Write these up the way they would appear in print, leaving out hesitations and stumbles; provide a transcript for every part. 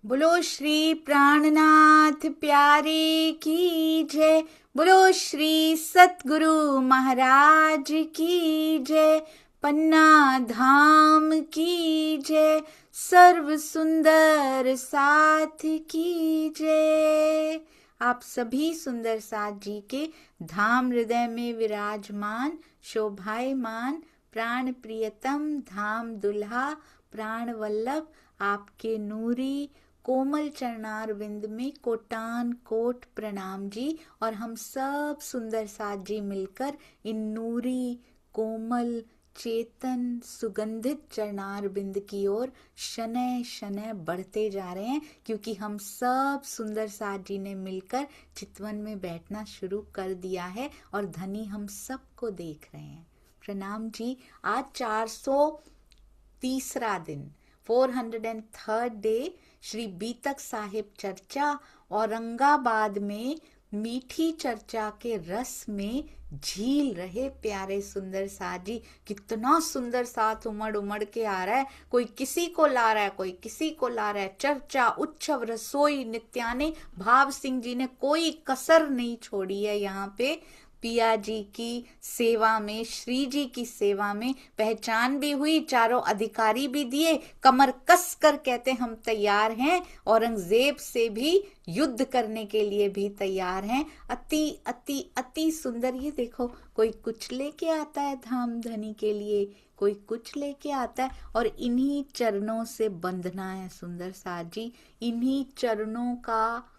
बोलो श्री प्राणनाथ प्यारे की जय। बोलो श्री सतगुरु महाराज की जय। पन्ना धाम की जय। सर्व सुंदर साथ की जय। आप सभी सुंदर साथ जी के धाम हृदय में विराजमान शोभायमान प्राण प्रियतम धाम दुल्हा प्राण वल्लभ आपके नूरी कोमल चरणार विंद में कोटान कोट प्रणाम जी। और हम सब सुंदर साथ जी मिलकर इन नूरी कोमल चेतन सुगंधित चरणार बिंद की ओर शनय शनय बढ़ते जा रहे हैं, क्योंकि हम सब सुंदर साथ जी ने मिलकर चितवन में बैठना शुरू कर दिया है और धनी हम सबको देख रहे हैं। प्रणाम जी। आज 430 दिन 403rd डे श्री बीतक साहिब चर्चा औरंगाबाद में मीठी चर्चा के रस में झील रहे प्यारे सुंदर साथ जी। कितना सुंदर साथ उमड़ उमड़ के आ रहा है, कोई किसी को ला रहा है, कोई किसी को ला रहा है। चर्चा उत्सव रसोई नित्याने भाव सिंह जी ने कोई कसर नहीं छोड़ी है। यहाँ पे पिया जी की सेवा में, श्री जी की सेवा में पहचान भी हुई, चारों अधिकारी भी दिए, कमर कस कर कहते हम तैयार हैं, औरंगजेब से भी युद्ध करने के लिए भी तैयार हैं। अति अति अति सुंदर। ये देखो, कोई कुछ लेके आता है धाम धनी के लिए, कोई कुछ लेके आता है, और इन्हीं चरणों से बंधना है सुंदर साथ जी। इन्हीं चरणों का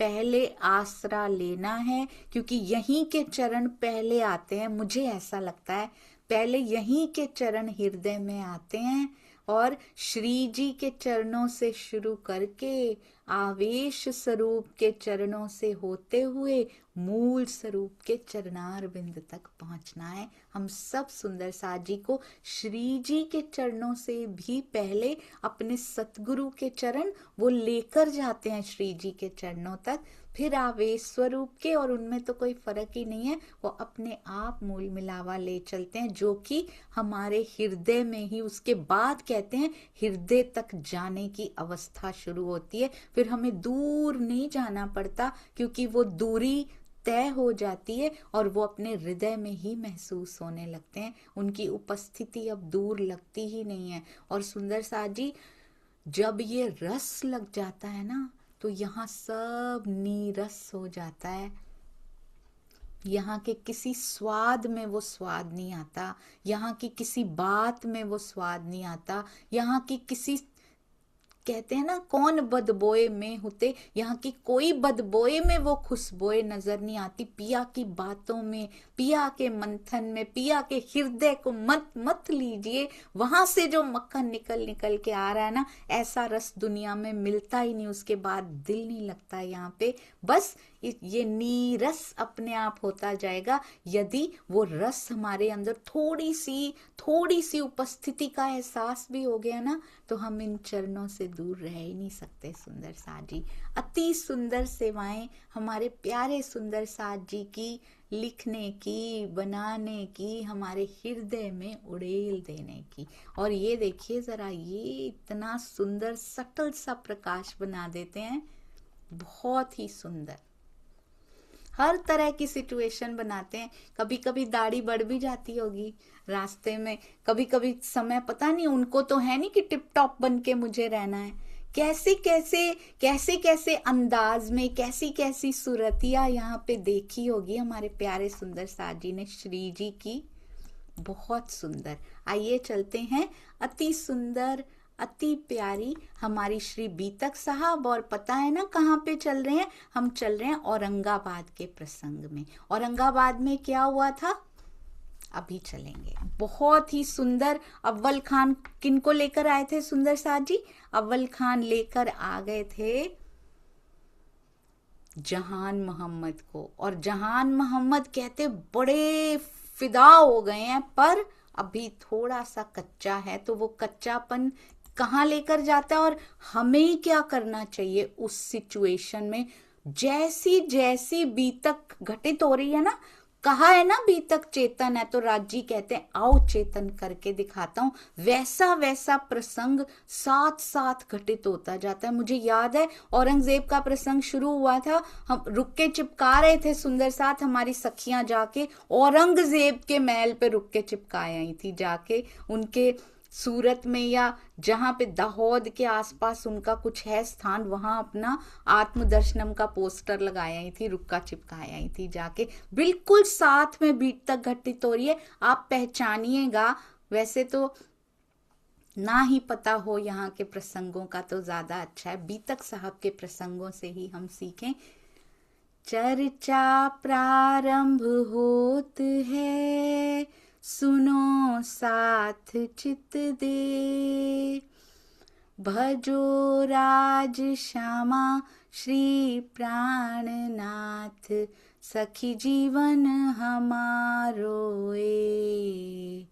पहले आसरा लेना है, क्योंकि यहीं के चरण पहले आते हैं। मुझे ऐसा लगता है पहले यहीं के चरण हृदय में आते हैं, और श्री जी के चरणों से शुरू करके आवेश स्वरूप के चरणों से होते हुए मूल स्वरूप के चरणार बिंद तक पहुंचना है। हम सब सुंदर साथ जी को श्री जी के चरणों से भी पहले अपने सतगुरु के चरण वो लेकर जाते हैं श्री जी के चरणों तक, फिर आवेश स्वरूप के, और उनमें तो कोई फर्क ही नहीं है, वो अपने आप मूल मिलावा ले चलते हैं, जो कि हमारे हृदय में ही उसके बाद कहते हैं हृदय तक जाने की अवस्था शुरू होती है। फिर हमें दूर नहीं जाना पड़ता, क्योंकि वो दूरी तय हो जाती है और वो अपने हृदय में ही महसूस होने लगते हैं। उनकी उपस्थिति अब दूर लगती ही नहीं है। और सुंदर साथ जी, जब ये रस लग जाता है ना, तो यहाँ सब नीरस हो जाता है। यहाँ के किसी स्वाद में वो स्वाद नहीं आता, यहाँ की किसी बात में वो स्वाद नहीं आता, यहाँ की किसी, कहते हैं ना कौन बदबोए में होते, यहाँ की कोई बदबोए में वो खुशबोए नजर नहीं आती। पिया की बातों में, पिया के मंथन में, पिया के हृदय को मत मत लीजिए, वहां से जो मक्खन निकल निकल के आ रहा है ना, ऐसा रस दुनिया में मिलता ही नहीं। उसके बाद दिल नहीं लगता यहाँ पे। बस ये नीरस अपने आप होता जाएगा यदि वो रस हमारे अंदर थोड़ी सी उपस्थिति का एहसास भी हो गया ना, तो हम इन चरणों से दूर रह ही नहीं सकते। सुंदर साथ जी, अति सुंदर सेवाएं हमारे प्यारे सुंदर साथ जी की, लिखने की, बनाने की, हमारे हृदय में उड़ेल देने की। और ये देखिए जरा, ये इतना सुंदर सटल सा प्रकाश बना देते हैं, बहुत ही सुंदर। हर तरह की सिचुएशन बनाते हैं। कभी कभी दाढ़ी बढ़ भी जाती होगी रास्ते में, कभी कभी समय पता नहीं, उनको तो है नहीं कि टिप टॉप बन के मुझे रहना है। कैसे कैसे अंदाज में, कैसी कैसी सूरतियां यहाँ पे देखी होगी हमारे प्यारे सुंदर साथ जी ने श्री जी की। बहुत सुंदर। आइए चलते हैं अति सुंदर अति प्यारी हमारी श्री बीतक साहब। और पता है ना कहाँ पे चल रहे हैं? हम चल रहे हैं औरंगाबाद के प्रसंग में। औरंगाबाद में क्या हुआ था अभी चलेंगे। बहुत ही सुंदर। अव्वल खान किनको लेकर आए थे सुंदर साथ जी? अव्वल खान लेकर आ गए थे जहान मोहम्मद को। और जहान मोहम्मद कहते बड़े फिदा हो गए हैं, पर अभी थोड़ा सा कच्चा है। तो वो कच्चापन कहाँ लेकर जाता है और हमें क्या करना चाहिए उस सिचुएशन में? जैसी जैसी बीतक घटित हो रही है ना, कहा है ना बीतक चेतन है, तो राजी कहते हैं आओ चेतन करके दिखाता हूं। वैसा वैसा प्रसंग साथ साथ घटित होता जाता है। मुझे याद है औरंगजेब का प्रसंग शुरू हुआ था, हम रुक के चिपका रहे थे सुंदर साथ, हमारी सखियां जाके औरंगजेब के महल पे रुक के चिपकाए आई थी, जाके उनके सूरत में या जहां पे दाहोद के आसपास उनका कुछ है स्थान, वहां अपना आत्मदर्शनम का पोस्टर लगाई आई थी, रुक्का चिपकाई आई थी जाके। बिल्कुल साथ में बीट तक घटित हो रही है, आप पहचानिएगा। वैसे तो ना ही पता हो यहाँ के प्रसंगों का तो ज्यादा अच्छा है, बीतक साहब के प्रसंगों से ही हम सीखें। चर्चा प्रारंभ होत है, सुनो साथ चित दे, भजो राज श्यामा श्री प्राणनाथ, सखी जीवन हमारो ए।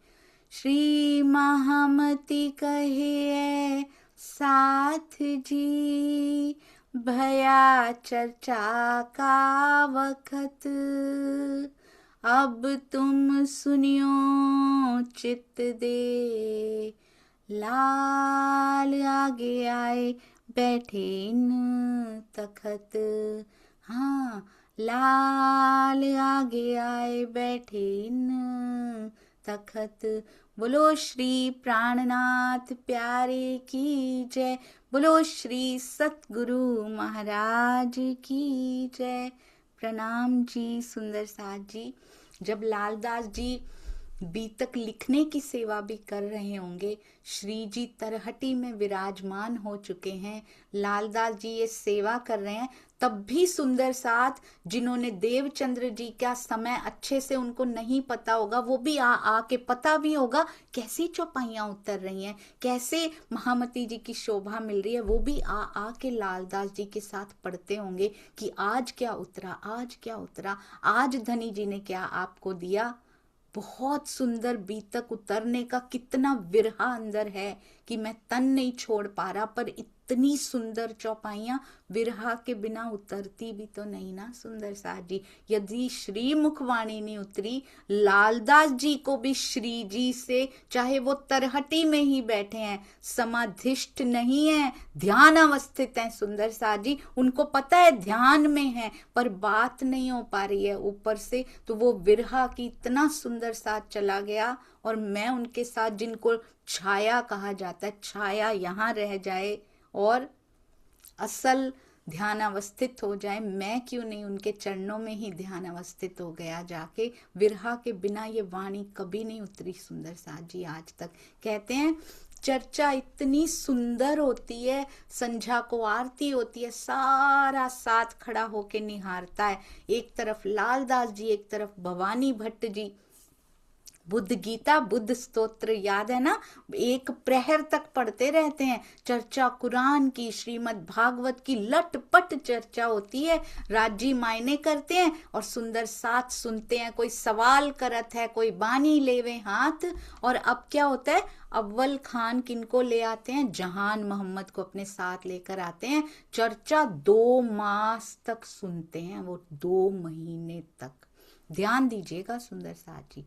श्री महामती कहे साथ जी, भया चर्चा का वक्त, अब तुम सुनियो चित दे। लाल आगे आए बैठे इन तखत, हाँ लाल आगे आए बैठे इन तखत। बोलो श्री प्राणनाथ प्यारे की जय, बोलो श्री सतगुरु महाराज की जय। प्रणाम जी सुंदर साथ जी। जब लालदास जी बीतक लिखने की सेवा भी कर रहे होंगे, श्री जी तरहटी में विराजमान हो चुके हैं, लालदास जी ये सेवा कर रहे हैं, तब भी सुंदर साथ जिन्होंने देवचंद्र जी का समय अच्छे से उनको नहीं पता होगा, वो भी आ के पता भी होगा कैसी चौपाइयां उतर रही हैं, कैसे महामती जी की शोभा मिल रही है, वो भी आ के लालदास जी के साथ पढ़ते होंगे कि आज क्या उतरा, आज क्या उतरा, आज धनी जी ने क्या आपको दिया। बहुत सुंदर बीतक उतरने का कितना विरहा अंदर है कि मैं तन नहीं छोड़ पा रहा, पर इतनी सुंदर चौपाइयां विरहा के बिना उतरती भी तो नहीं ना सुंदर साथ जी। यदि श्री मुखवाणी नहीं उतरी, लालदास जी को भी श्री जी से, चाहे वो तरहटी में ही बैठे हैं, समाधिष्ठ नहीं है, ध्यान अवस्थित हैं सुंदर साथ जी, उनको पता है ध्यान में है, पर बात नहीं हो पा रही है ऊपर से, तो वो विरहा की इतना सुंदर साथ चला गया। और मैं उनके साथ, जिनको छाया कहा जाता है, छाया यहाँ रह जाए और असल ध्यान अवस्थित हो जाए, मैं क्यों नहीं उनके चरणों में ही ध्यान अवस्थित हो गया जाके। विरहा के बिना ये वाणी कभी नहीं उतरी सुंदर साथ जी आज तक। कहते हैं चर्चा इतनी सुंदर होती है, संध्या को आरती होती है, सारा साथ खड़ा होके निहारता है, एक तरफ लालदास जी, एक तरफ भवानी भट्ट जी। बुद्ध गीता, बुद्ध स्तोत्र याद है ना, एक प्रहर तक पढ़ते रहते हैं, चर्चा कुरान की, श्रीमद् भागवत की लटपट चर्चा होती है, राजी मायने करते हैं और सुंदर साथ सुनते हैं। कोई सवाल करत है, कोई बानी लेवे हाथ। और अब क्या होता है, अव्वल खान किनको ले आते हैं, जहान मोहम्मद को अपने साथ लेकर आते हैं। चर्चा 2 मास तक सुनते हैं, वो 2 महीने तक। ध्यान दीजिएगा सुंदर साथ जी,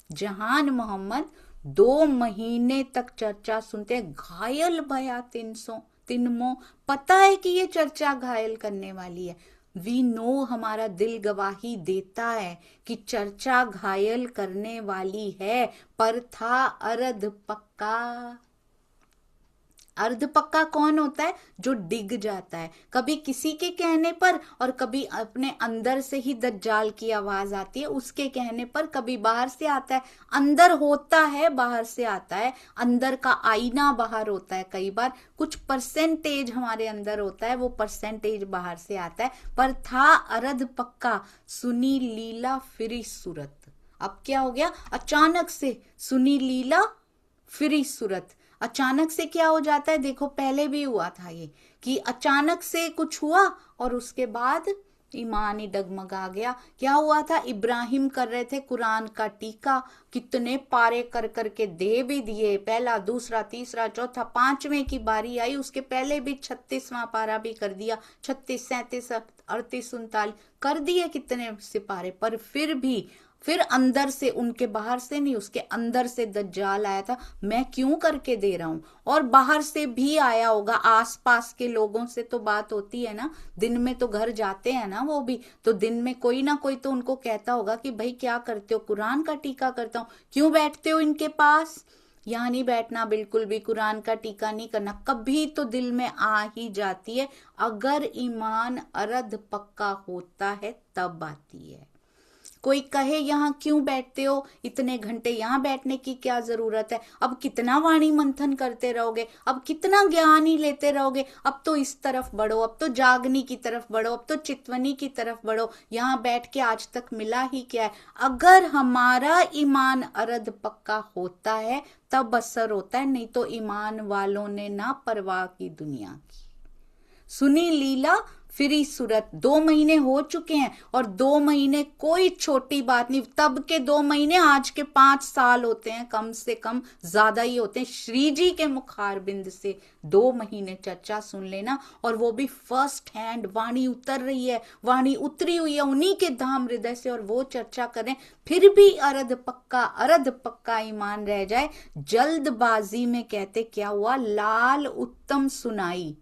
जहान मोहम्मद 2 महीने तक चर्चा सुनते हैं। घायल भया 300 पता है कि ये चर्चा घायल करने वाली है। वी नो, हमारा दिल गवाही देता है कि चर्चा घायल करने वाली है, पर था अर्ध पक्का। अर्ध पक्का कौन होता है, जो डिग जाता है कभी किसी के कहने पर, और कभी अपने अंदर से ही दज्जाल की आवाज आती है उसके कहने पर, कभी बाहर से आता है, अंदर होता है बाहर से आता है, अंदर का आईना बाहर होता है, कई बार कुछ परसेंटेज हमारे अंदर होता है, वो परसेंटेज बाहर से आता है। पर था अर्ध पक्का, सुनी लीला फिरी सूरत। अब क्या हो गया, अचानक से सुनी लीला फिरी सूरत। अचानक से क्या हो जाता है, देखो पहले भी हुआ था ये कि अचानक से कुछ हुआ और उसके बाद ईमान ही डगमगा गया। क्या हुआ था, इब्राहिम कर रहे थे कुरान का टीका, कितने पारे कर करके दे भी दिए, पहला दूसरा तीसरा चौथा, 5वें की बारी आई, उसके पहले भी 36वां पारा भी कर दिया, 36 37 38 39 कर दिए कितने सिपारे, पर फिर भी फिर अंदर से, उनके बाहर से नहीं, उसके अंदर से दज्जाल आया था, मैं क्यों करके दे रहा हूं। और बाहर से भी आया होगा, आसपास के लोगों से तो बात होती है ना, दिन में तो घर जाते हैं ना वो भी, तो दिन में कोई ना कोई तो उनको कहता होगा कि भाई क्या करते हो, कुरान का टीका करता हूं, क्यों बैठते हो इनके पास। यहाँ नहीं बैठना, बिल्कुल भी कुरान का टीका नहीं करना। कभी तो दिल में आ ही जाती है, अगर ईमान अर्ध पक्का होता है तब आती है। कोई कहे यहाँ क्यों बैठते हो, इतने घंटे यहाँ बैठने की क्या जरूरत है, अब कितना वाणी मंथन करते रहोगे, अब कितना ज्ञान ही लेते रहोगे, अब तो इस तरफ बढ़ो, अब तो जागनी की तरफ बढ़ो, अब तो चितवनी की तरफ बढ़ो, यहाँ बैठ के आज तक मिला ही क्या है। अगर हमारा ईमान अर्ध पक्का होता है तब असर होता है, नहीं तो ईमान वालों ने ना परवाह की दुनिया की। सुनी लीला फिरी सूरत, 2 महीने हो चुके हैं और 2 महीने कोई छोटी बात नहीं। तब के 2 महीने आज के 5 साल होते हैं, कम से कम ज्यादा ही होते हैं। श्री जी के मुखार बिंद से 2 महीने चर्चा सुन लेना, और वो भी फर्स्ट हैंड वाणी उतर रही है, वाणी उतरी हुई है उन्हीं के धाम हृदय से, और वो चर्चा करें। फिर भी अर्ध पक्का ईमान रह जाए, जल्दबाजी में कहते क्या हुआ, लाल उत्तम सुनाई।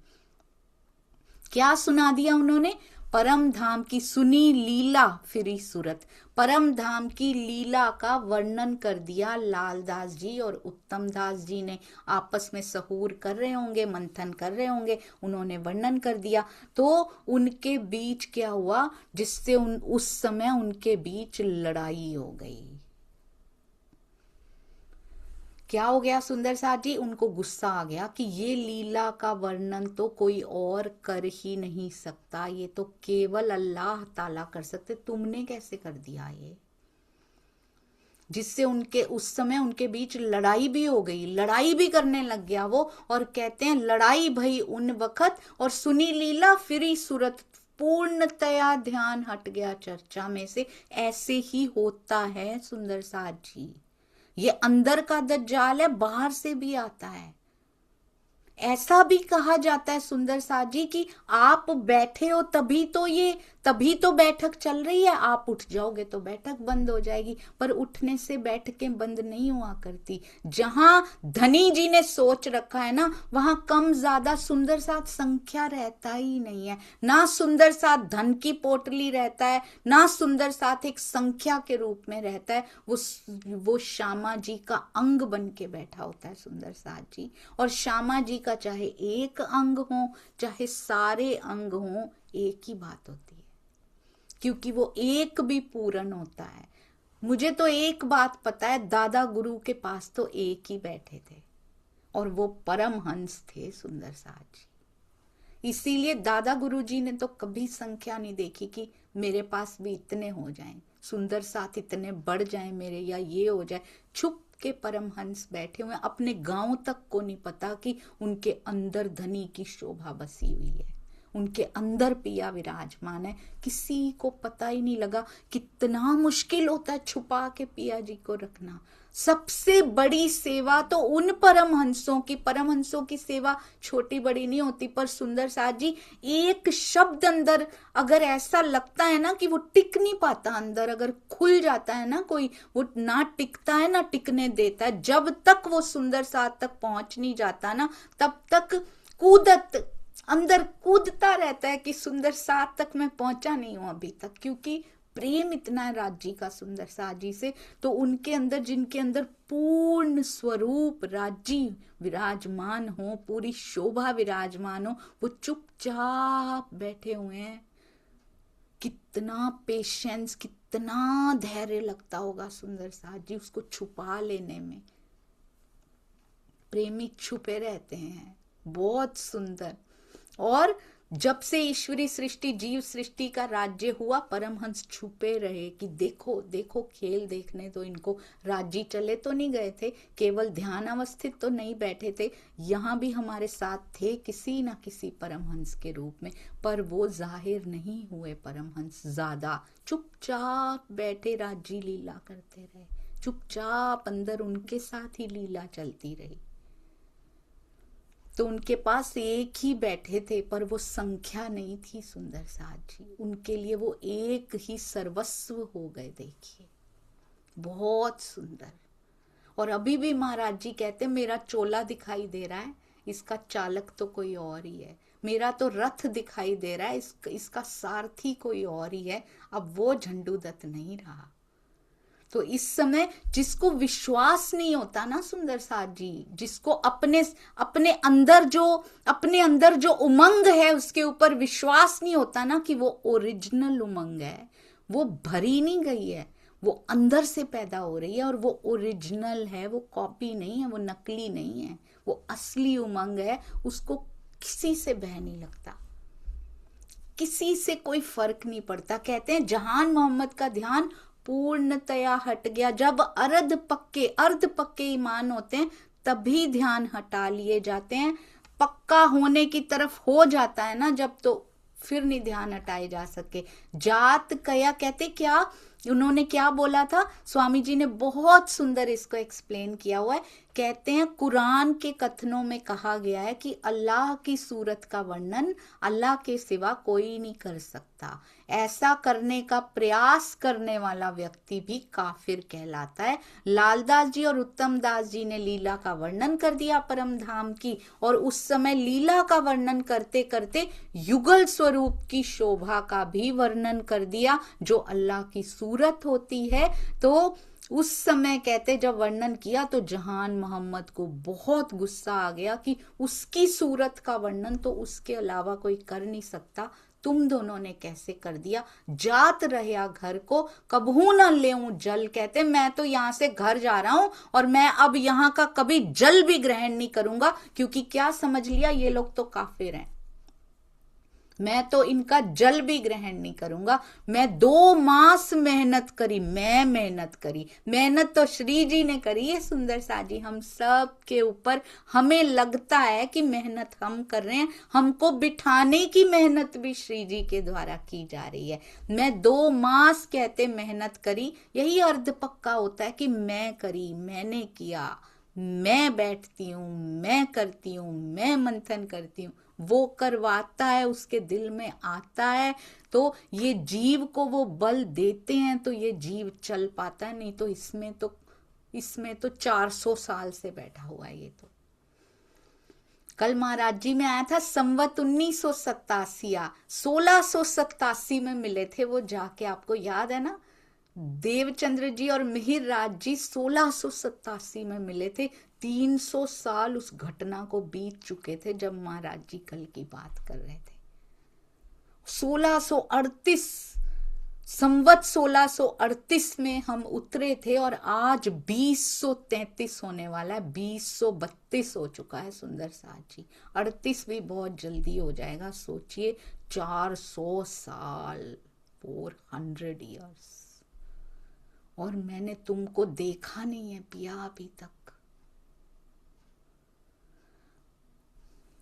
क्या सुना दिया उन्होंने, परम धाम की सुनी लीला फिरी सूरत, परम धाम की लीला का वर्णन कर दिया लालदास जी और उत्तम दास जी ने। आपस में सहूर कर रहे होंगे, मंथन कर रहे होंगे, उन्होंने वर्णन कर दिया। तो उनके बीच क्या हुआ, जिससे उस समय उनके बीच लड़ाई हो गई। क्या हो गया सुंदर साथ जी, उनको गुस्सा आ गया कि ये लीला का वर्णन तो कोई और कर ही नहीं सकता, ये तो केवल अल्लाह ताला कर सकते, तुमने कैसे कर दिया ये। जिससे उनके उस समय उनके बीच लड़ाई भी हो गई, लड़ाई भी करने लग गया वो। और कहते हैं लड़ाई भई उन वक्त और सुनी लीला फिरी सूरत, पूर्णतया ध्यान हट गया चर्चा में से। ऐसे ही होता है सुंदर साथ जी, ये अंदर का दज्जाल है, बाहर से भी आता है। ऐसा भी कहा जाता है सुंदर साथ जी कि आप बैठे हो तभी तो बैठक चल रही है, आप उठ जाओगे तो बैठक बंद हो जाएगी, पर उठने से बैठकें बंद नहीं हुआ करती। जहां धनी जी ने सोच रखा है ना, वहां कम ज्यादा सुंदर साथ संख्या रहता ही नहीं है, ना सुंदर साथ धन की पोटली रहता है, ना सुंदर साथ एक संख्या के रूप में रहता है। वो श्यामा जी का अंग बन के बैठा होता है सुंदर साथ जी। और श्यामा जी का चाहे एक अंग हो चाहे सारे अंग हो, एक ही बात होती है, क्योंकि वो एक भी पूर्ण होता है। मुझे तो एक बात पता है, दादा गुरु के पास तो एक ही बैठे थे और वो परम हंस थे सुंदर साथ जी। इसीलिए दादा गुरु जी ने तो कभी संख्या नहीं देखी कि मेरे पास भी इतने हो जाएं, सुंदर साथ इतने बढ़ जाएं मेरे, या ये हो जाए। छुप के परमहंस बैठे हुए, अपने गांव तक को नहीं पता कि उनके अंदर धनी की शोभा बसी हुई है, उनके अंदर पिया विराजमान है, किसी को पता ही नहीं लगा। कितना मुश्किल होता है छुपा के पिया जी को रखना। सबसे बड़ी सेवा तो उन परमहंसों की सेवा छोटी बड़ी नहीं होती, पर सुंदर साथ जी एक शब्द अंदर अगर ऐसा लगता है ना कि वो टिक नहीं पाता, अंदर अगर खुल जाता है ना कोई, वो ना टिकता है ना टिकने देता है। जब तक वो सुंदर साथ तक पहुंच नहीं जाता ना, तब तक अंदर कूदता रहता है कि सुंदर साथ तक मैं पहुंचा नहीं हूं अभी तक, क्योंकि प्रेम इतना है राज जी का सुंदर साथ जी से। तो उनके अंदर, जिनके अंदर पूर्ण स्वरूप राज जी विराजमान हो, पूरी शोभा विराजमान हो, वो चुपचाप बैठे हुए हैं। कितना पेशेंस, कितना धैर्य लगता होगा सुंदर साथ जी उसको छुपा लेने में। प्रेमी छुपे रहते हैं, बहुत सुंदर। और जब से ईश्वरी सृष्टि, जीव सृष्टि का राज्य हुआ, परमहंस छुपे रहे कि देखो देखो खेल देखने तो इनको। राज्य चले तो नहीं गए थे, केवल ध्यान अवस्थित तो नहीं बैठे थे, यहाँ भी हमारे साथ थे किसी ना किसी परमहंस के रूप में, पर वो जाहिर नहीं हुए परमहंस ज्यादा। चुपचाप बैठे राज्य लीला करते रहे, चुपचाप अंदर उनके साथ ही लीला चलती रही। तो उनके पास एक ही बैठे थे, पर वो संख्या नहीं थी सुंदर साथ जी, उनके लिए वो एक ही सर्वस्व हो गए। देखिए बहुत सुंदर। और अभी भी महाराज जी कहते मेरा चोला दिखाई दे रहा है, इसका चालक तो कोई और ही है। मेरा तो रथ दिखाई दे रहा है, इसका सारथी कोई और ही है। अब वो झंडूदत्त नहीं रहा। तो इस समय जिसको विश्वास नहीं होता ना सुंदर साथ जी, जिसको अपने अपने अंदर जो उमंग है उसके ऊपर विश्वास नहीं होता ना कि वो ओरिजिनल उमंग है, वो भरी नहीं गई है, वो अंदर से पैदा हो रही है और वो ओरिजिनल है, वो कॉपी नहीं है, वो नकली नहीं है, वो असली उमंग है। उसको किसी से बह नहीं लगता, किसी से कोई फर्क नहीं पड़ता। कहते हैं जहान मोहम्मद का ध्यान पूर्णतया हट गया। जब अर्ध पक्के ईमान होते हैं तभी ध्यान हटा लिए जाते हैं। पक्का होने की तरफ हो जाता है ना जब, तो फिर नहीं ध्यान हटाए जा सके। जात कया कहते क्या, उन्होंने क्या बोला था, स्वामी जी ने बहुत सुंदर इसको एक्सप्लेन किया हुआ है। कहते हैं कुरान के कथनों में कहा गया है कि अल्लाह की सूरत का वर्णन अल्लाह के सिवा कोई नहीं कर सकता। ऐसा करने का प्रयास करने वाला व्यक्ति भी काफिर कहलाता है। लालदास जी और उत्तम दास जी ने लीला का वर्णन कर दिया परम धाम की, और उस समय लीला का वर्णन करते करते युगल स्वरूप की शोभा का भी वर्णन कर दिया जो अल्लाह की सूरत होती है। तो उस समय कहते जब वर्णन किया तो जहान मोहम्मद को बहुत गुस्सा आ गया कि उसकी सूरत का वर्णन तो उसके अलावा कोई कर नहीं सकता, तुम दोनों ने कैसे कर दिया। जात रहया घर को कबहू न लेऊं जल, कहते मैं तो यहाँ से घर जा रहा हूं और मैं अब यहाँ का कभी जल भी ग्रहण नहीं करूंगा, क्योंकि क्या समझ लिया, ये लोग तो काफिर हैं, मैं तो इनका जल भी ग्रहण नहीं करूंगा। मैं 2 मास मेहनत करी, मेहनत तो श्री जी ने करी है सुंदर सा जी, हम सब के ऊपर। हमें लगता है कि मेहनत हम कर रहे हैं, हमको बिठाने की मेहनत भी श्री जी के द्वारा की जा रही है। मैं 2 मास कहते मेहनत करी, यही अर्ध पक्का होता है कि मैं करी, मैंने किया, मैं बैठती हूं, मैं करती हूं, मैं मंथन करती हूं, वो करवाता है, उसके दिल में आता है, तो ये जीव को वो बल देते हैं तो ये जीव चल पाता है। नहीं तो इसमें तो 400 साल से बैठा हुआ है ये तो। कल महाराज जी में आया था संवत 1987, 1687 में मिले थे वो जाके, आपको याद है ना, देवचंद्र जी और मिहिर राज जी 1687 में मिले थे। 300 साल उस घटना को बीत चुके थे जब महाराज जी कल की बात कर रहे थे। 1638 संवत 1638 में हम उतरे थे और आज 2033 होने वाला है, 2032 हो चुका है सुंदर साथ जी। 38 भी बहुत जल्दी हो जाएगा, सोचिए 400 साल, 400 इयर्स, और मैंने तुमको देखा नहीं है पिया अभी तक।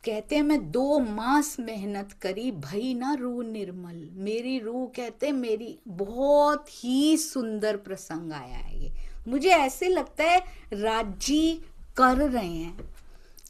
कहते हैं मैं 2 मास मेहनत करी, भई ना रूह निर्मल, मेरी रूह कहते मेरी, बहुत ही सुंदर प्रसंग आया है ये। मुझे ऐसे लगता है राजी कर रहे हैं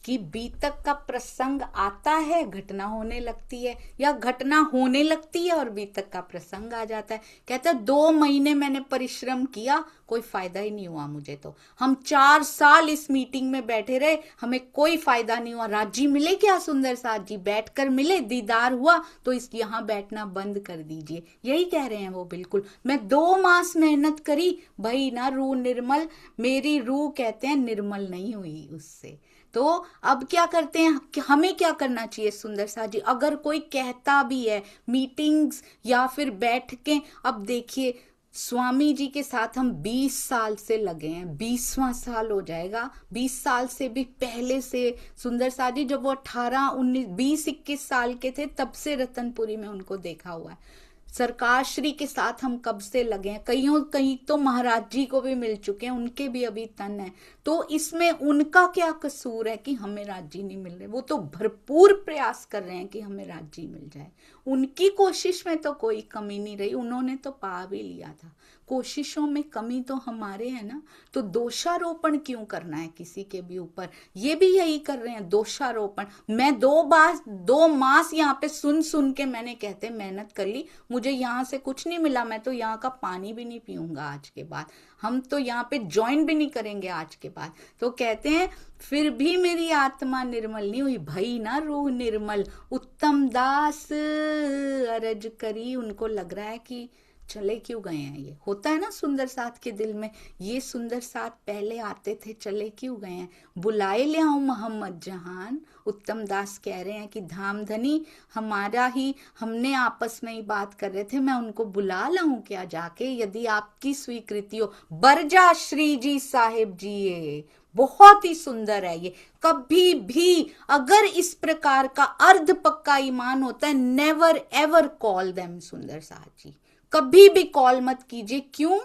कि बीतक का प्रसंग आता है, घटना होने लगती है, या घटना होने लगती है और बीतक का प्रसंग आ जाता है। कहता है 2 महीने मैंने परिश्रम किया, कोई फायदा ही नहीं हुआ मुझे तो। हम 4 साल इस मीटिंग में बैठे रहे, हमें कोई फायदा नहीं हुआ। राजी मिले क्या सुंदर साथ जी, बैठकर मिले, दीदार हुआ, तो इस यहाँ बैठना बंद कर दीजिए। यही कह रहे हैं वो बिल्कुल। मैं 2 मास मेहनत करी, भाई ना रूह निर्मल, मेरी रूह कहते हैं निर्मल नहीं हुई उससे। तो अब क्या करते हैं, हमें क्या करना चाहिए सुंदर सा जी, अगर कोई कहता भी है मीटिंग्स या फिर बैठ के, अब देखिए स्वामी जी के साथ हम 20 साल से लगे हैं, 20वां साल हो जाएगा, 20 साल से भी पहले से सुंदर सा जी, जब वो 18, 19, 20, 21 साल के थे तब से रतनपुरी में उनको देखा हुआ है। सरकार श्री के साथ हम कब से लगे हैं, कहीं तो महाराज जी को भी मिल चुके हैं, उनके भी अभी तन है। तो इसमें उनका क्या कसूर है कि हमें राजी नहीं मिल रहे, वो तो भरपूर प्रयास कर रहे हैं कि हमें राजी मिल जाए। उनकी कोशिश में तो कोई कमी नहीं रही, उन्होंने तो पा भी लिया था। कोशिशों में कमी तो हमारे है ना, तो दोषारोपण क्यों करना है किसी के भी ऊपर। ये भी यही कर रहे हैं, दोषारोपण। मैं 2 मास यहाँ पे सुन सुन के मैंने कहते मेहनत कर ली, मुझे यहाँ से कुछ नहीं मिला, मैं तो यहाँ का पानी भी नहीं पीऊंगा आज के बाद, हम तो यहाँ पे ज्वाइन भी नहीं करेंगे आज के बाद। तो कहते हैं फिर भी मेरी आत्मा निर्मल नहीं हुई, भई ना रूह निर्मल। उत्तम दास अरज करी, उनको लग रहा है कि चले क्यों गए हैं, ये होता है ना सुंदर साथ के दिल में, ये सुंदर साथ पहले आते थे, चले क्यों गए हैं। बुलाए ले आऊं मोहम्मद जहान। उत्तम दास कह रहे हैं कि धामधनी हमारा ही, हमने आपस में ही बात कर रहे थे, मैं उनको बुला लाऊं क्या जाके, यदि आपकी स्वीकृति हो। बरजा श्री जी साहेब जी, ये बहुत ही सुंदर है ये। कभी भी अगर इस प्रकार का अर्ध पक्का ईमान होता है, नेवर एवर कॉल देम सुंदर साथ जी, कभी भी कॉल मत कीजिए। क्यों?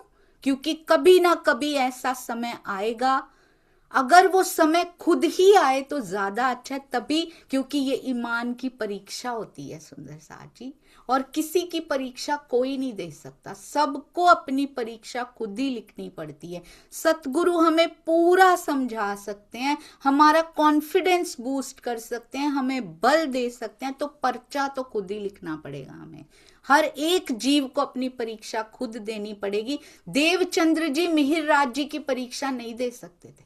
क्योंकि कभी ना कभी ऐसा समय आएगा, अगर वो समय खुद ही आए तो ज्यादा अच्छा है, तभी, क्योंकि ये ईमान की परीक्षा होती है सुंदर साथ जी, और किसी की परीक्षा कोई नहीं दे सकता, सबको अपनी परीक्षा खुद ही लिखनी पड़ती है। सतगुरु हमें पूरा समझा सकते हैं, हमारा कॉन्फिडेंस बूस्ट कर सकते हैं, हमें बल दे सकते हैं, तो पर्चा तो खुद ही लिखना पड़ेगा हमें। हर एक जीव को अपनी परीक्षा खुद देनी पड़ेगी। देवचंद्र जी मिहिर राज जी की परीक्षा नहीं दे सकते थे,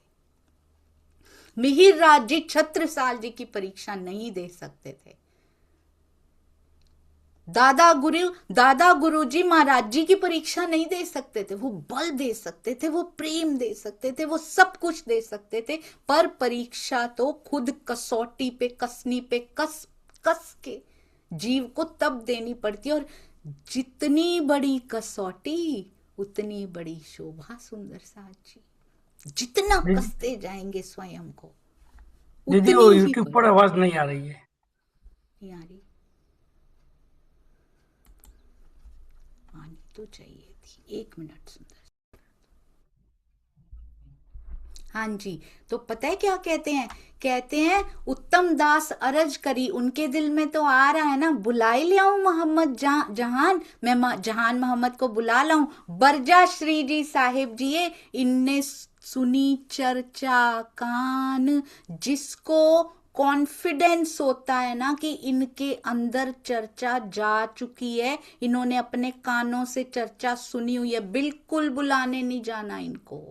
मिहिर राज जी छत्रसाल जी की परीक्षा नहीं दे सकते थे। दादा गुरु जी महाराज जी की परीक्षा नहीं दे सकते थे, वो बल दे सकते थे, वो प्रेम दे सकते थे, वो सब कुछ दे सकते थे, पर परीक्षा तो खुद कसौटी पे कसनी पे कस कस के जीव को तब देनी पड़ती है। और जितनी बड़ी कसौटी उतनी बड़ी शोभा सुंदर साथ जी, जितना दीदी कसते जाएंगे स्वयं को दीदी, उतनी वो ही यूट्यूब बड़ी। पर आवाज नहीं आ रही है। यारी आनी तो चाहिए थी, 1 मिनट सुंदर। हाँ जी, तो पता है क्या कहते हैं, कहते हैं उत्तम दास अरज करी, उनके दिल में तो आ रहा है ना, बुलाए ले आऊं मोहम्मद जहान, मैं जहान मोहम्मद को बुला लाऊं। बरजा श्री जी साहिब जी, इनने सुनी चर्चा कान, जिसको कॉन्फिडेंस होता है ना कि इनके अंदर चर्चा जा चुकी है, इन्होंने अपने कानों से चर्चा सुनी हुई है, बिल्कुल बुलाने नहीं जाना इनको।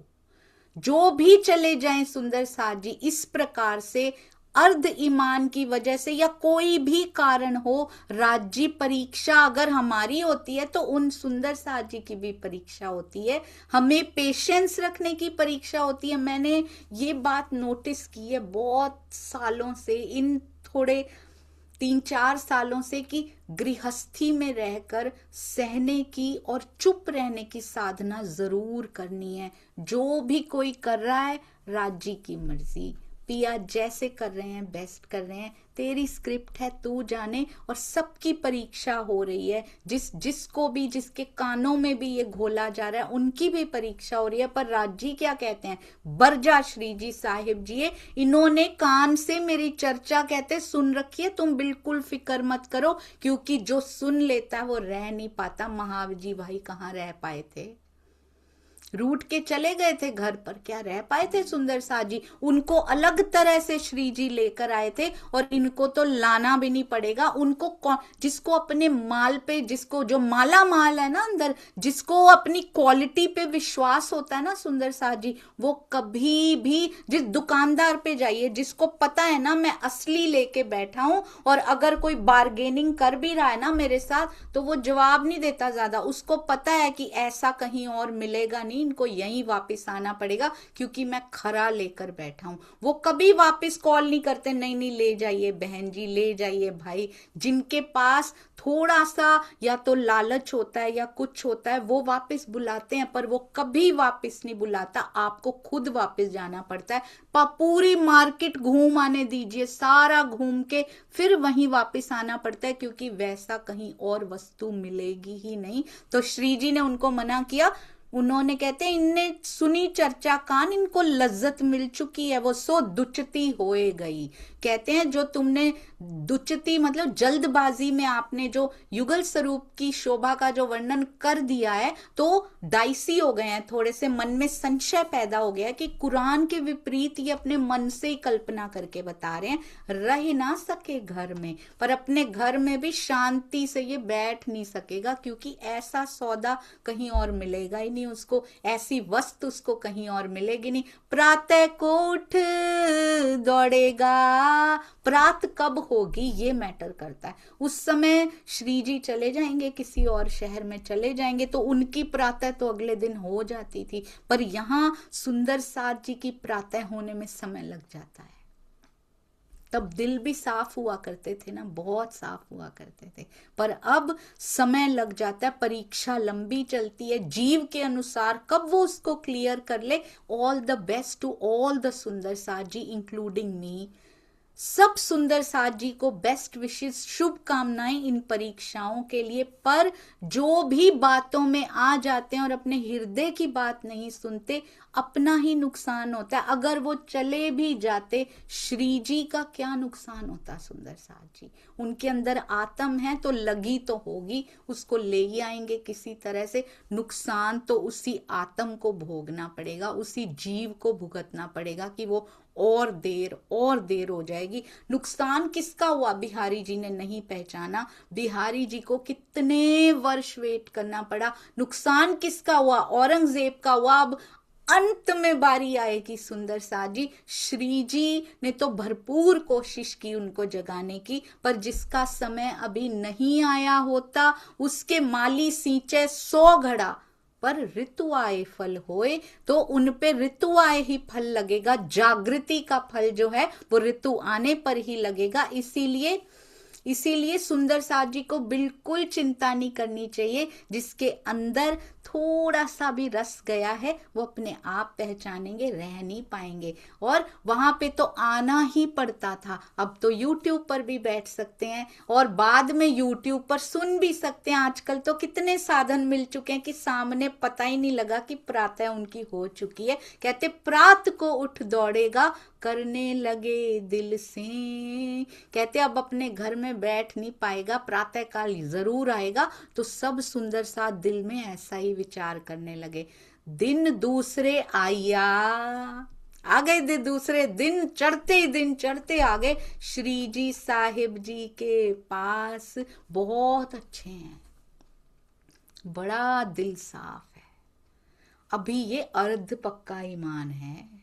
जो भी चले जाएं सुंदर साथ जी, इस प्रकार से अर्ध ईमान की वजह से या कोई भी कारण हो, राज्य परीक्षा अगर हमारी होती है तो उन सुंदर साथ जी की भी परीक्षा होती है, हमें पेशेंस रखने की परीक्षा होती है। मैंने ये बात नोटिस की है बहुत सालों से, इन थोड़े 3-4 सालों से, कि गृहस्थी में रहकर सहने की और चुप रहने की साधना जरूर करनी है। जो भी कोई कर रहा है, राज्य की मर्जी, पिया जैसे कर रहे हैं बेस्ट कर रहे हैं, तेरी स्क्रिप्ट है तू जाने, और सबकी परीक्षा हो रही है। जिसको भी, जिसके कानों में भी ये घोला जा रहा है, उनकी भी परीक्षा हो रही है। पर राजी क्या कहते हैं, बरजा श्री जी साहिब जी, इन्होंने कान से मेरी चर्चा कहते सुन रखी है, तुम बिल्कुल फिक्र मत करो, क्योंकि जो सुन लेता है वो रह नहीं पाता। महावीर जी भाई कहाँ रह पाए थे, रूट के चले गए थे घर पर, क्या रह पाए थे सुंदर साथ जी। उनको अलग तरह से श्री जी लेकर आए थे, और इनको तो लाना भी नहीं पड़ेगा। उनको जिसको अपने माल पे, जिसको जो माला माल है ना अंदर, जिसको अपनी क्वालिटी पे विश्वास होता है ना सुंदर साथ जी, वो कभी भी, जिस दुकानदार पे जाइए जिसको पता है ना मैं असली लेके बैठा हूं, और अगर कोई बार्गेनिंग कर भी रहा है ना मेरे साथ, तो वो जवाब नहीं देता ज्यादा, उसको पता है कि ऐसा कहीं और मिलेगा नहीं, इनको यहीं वापस आना पड़ेगा, क्योंकि मैं खरा लेकर बैठा हूं। वो कभी वापस कॉल नहीं करते, नहीं नहीं ले जाइए बहन जी, ले जाइए भाई। जिनके पास थोड़ा सा या तो लालच होता है या कुछ होता है, वो वापस बुलाते हैं, पर वो कभी वापस नहीं बुलाता, आपको खुद वापस जाना पड़ता है। पूरी मार्केट घूम आने दीजिए, सारा घूम के फिर वहीं वापस आना पड़ता है, क्योंकि वैसा कहीं और वस्तु मिलेगी ही नहीं। तो श्री जी ने उनको मना किया, उन्होंने कहते हैं इनने सुनी चर्चा कान, इनको लज्जत मिल चुकी है, वो सो दुचती होए गई। कहते हैं जो तुमने दुचती मतलब जल्दबाजी में आपने जो युगल स्वरूप की शोभा का जो वर्णन कर दिया है तो डाइसी हो गए हैं, थोड़े से मन में संशय पैदा हो गया कि कुरान के विपरीत ये अपने मन से ही कल्पना करके बता रहे हैं। रह ना सके घर में, पर अपने घर में भी शांति से ये बैठ नहीं सकेगा, क्योंकि ऐसा सौदा कहीं और मिलेगा ही नहीं उसको, ऐसी वस्तु उसको कहीं और मिलेगी नहीं। प्रातः को उठ दौड़ेगा, प्रात कब होगी ये मैटर करता है। उस समय श्री जी चले जाएंगे, किसी और शहर में चले जाएंगे, तो उनकी प्रातः तो अगले दिन हो जाती थी, पर यहां सुंदर साथ जी की प्रातः होने में समय लग जाता है। तब दिल भी साफ हुआ करते थे ना, बहुत साफ हुआ करते थे, पर अब समय लग जाता है, परीक्षा लंबी चलती है, जीव के अनुसार कब वो उसको क्लियर कर ले। All the best to all the सुंदर साथ जी इंक्लूडिंग मी। सब सुंदर साथ जी को बेस्ट विशेष, शुभकामनाएं इन परीक्षाओं के लिए। पर जो भी बातों में आ जाते हैं और अपने हृदय की बात नहीं सुनते, अपना ही नुकसान होता है। अगर वो चले भी जाते, श्री जी का क्या नुकसान होता? सुंदर साथ जी उनके अंदर आत्म है तो लगी तो होगी, उसको ले ही आएंगे किसी तरह से। नुकसान तो उसी आत्म को भोगना पड़ेगा, उसी जीव को भुगतना पड़ेगा कि वो और देर हो जाएगी। नुकसान किसका हुआ? बिहारी जी ने नहीं पहचाना, बिहारी जी को कितने वर्ष वेट करना पड़ा। नुकसान किसका हुआ? औरंगजेब का हुआ। अब अंत में बारी आएगी सुंदर साथ जी। श्री जी ने तो भरपूर कोशिश की उनको जगाने की, पर जिसका समय अभी नहीं आया होता उसके माली सींचे 100 घड़ा, पर ऋतु आए फल होए, तो उन पे ऋतु आए ही फल लगेगा। जागृति का फल जो है वो ऋतु आने पर ही लगेगा। इसीलिए सुंदर साथ जी को बिल्कुल चिंता नहीं करनी चाहिए। जिसके अंदर थोड़ा सा भी रस गया है वो अपने आप पहचानेंगे, रह नहीं पाएंगे। और वहां पे तो आना ही पड़ता था, अब तो YouTube पर भी बैठ सकते हैं और बाद में YouTube पर सुन भी सकते हैं। आजकल तो कितने साधन मिल चुके हैं कि सामने पता ही नहीं लगा कि प्रातः उनकी हो चुकी है। कहते प्रात को उठ दौड़ेगा, करने लगे दिल से। कहते अब अपने घर में बैठ नहीं पाएगा, प्रातः काल जरूर आएगा। तो सब सुंदर साथ दिल में ऐसा ही विचार करने लगे। दिन दूसरे आया, आ गए दूसरे दिन, दिन चढ़ते आ गए श्री जी साहिब जी के पास। बहुत अच्छे हैं, बड़ा दिल साफ है, अभी ये अर्ध पक्का ईमान है,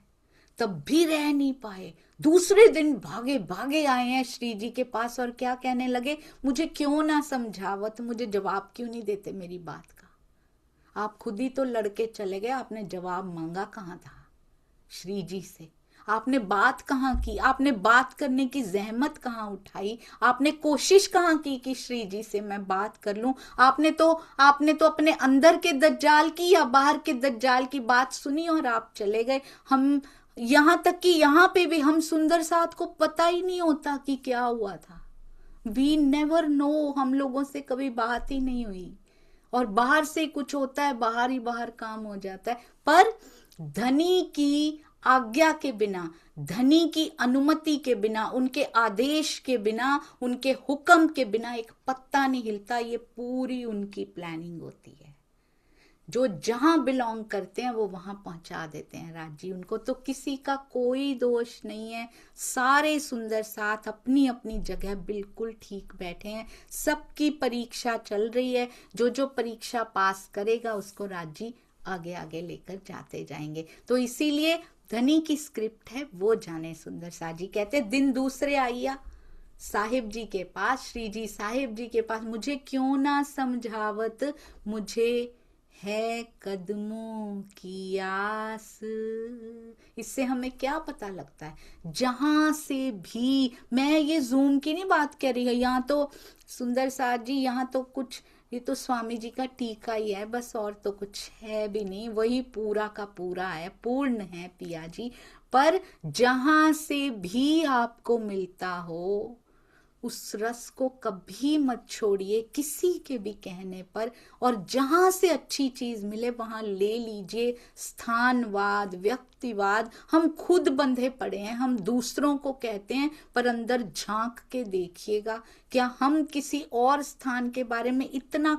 तब भी रह नहीं पाए। दूसरे दिन भागे भागे आए हैं श्री जी के पास और क्या कहने लगे? मुझे क्यों ना समझावत, मुझे जवाब क्यों नहीं देते मेरी बात का? आप खुद ही तो लड़के चले गए, आपने जवाब मांगा कहाँ था श्री जी से? आपने बात कहाँ की? आपने बात करने की जहमत कहाँ उठाई? आपने कोशिश कहाँ की कि श्री जी से मैं बात कर लूं? आपने तो अपने अंदर के दज्जाल की या बाहर के दज्जाल की बात सुनी और आप चले गए। हम यहां तक कि यहां पे भी हम सुंदर साथ को पता ही नहीं होता कि क्या हुआ था। वी नेवर नो, हम लोगों से कभी बात ही नहीं हुई और बाहर से कुछ होता है, बाहर ही बाहर काम हो जाता है। पर धनी की आज्ञा के बिना, धनी की अनुमति के बिना, उनके आदेश के बिना, उनके हुक्म के बिना एक पत्ता नहीं हिलता। ये पूरी उनकी प्लानिंग होती है। जो जहां बिलोंग करते हैं वो वहां पहुंचा देते हैं राजी। उनको तो किसी का कोई दोष नहीं है। सारे सुंदर साथ अपनी अपनी जगह बिल्कुल ठीक बैठे हैं। सबकी परीक्षा चल रही है, जो जो परीक्षा पास करेगा उसको राजी आगे आगे लेकर जाते जाएंगे। तो इसीलिए धनी की स्क्रिप्ट है वो जाने सुंदर साथ जी। कहते दिन दूसरे आइया साहिब जी के पास, श्री जी साहिब जी के पास, मुझे क्यों ना समझावत, मुझे है कदमों की आस। इससे हमें क्या पता लगता है? जहां से भी, मैं ये जूम की नहीं बात कर रही है, यहाँ तो सुंदर साथ जी, यहाँ तो कुछ, ये तो स्वामी जी का टीका ही है बस, और तो कुछ है भी नहीं। वही पूरा का पूरा है, पूर्ण है पिया जी। पर जहां से भी आपको मिलता हो उस रस को कभी मत छोड़िए किसी के भी कहने पर, और जहां से अच्छी चीज मिले वहां ले लीजिए। स्थानवाद, व्यक्तिवाद, हम खुद बंधे पड़े हैं, हम दूसरों को कहते हैं, पर अंदर झांक के देखिएगा, क्या हम किसी और स्थान के बारे में इतना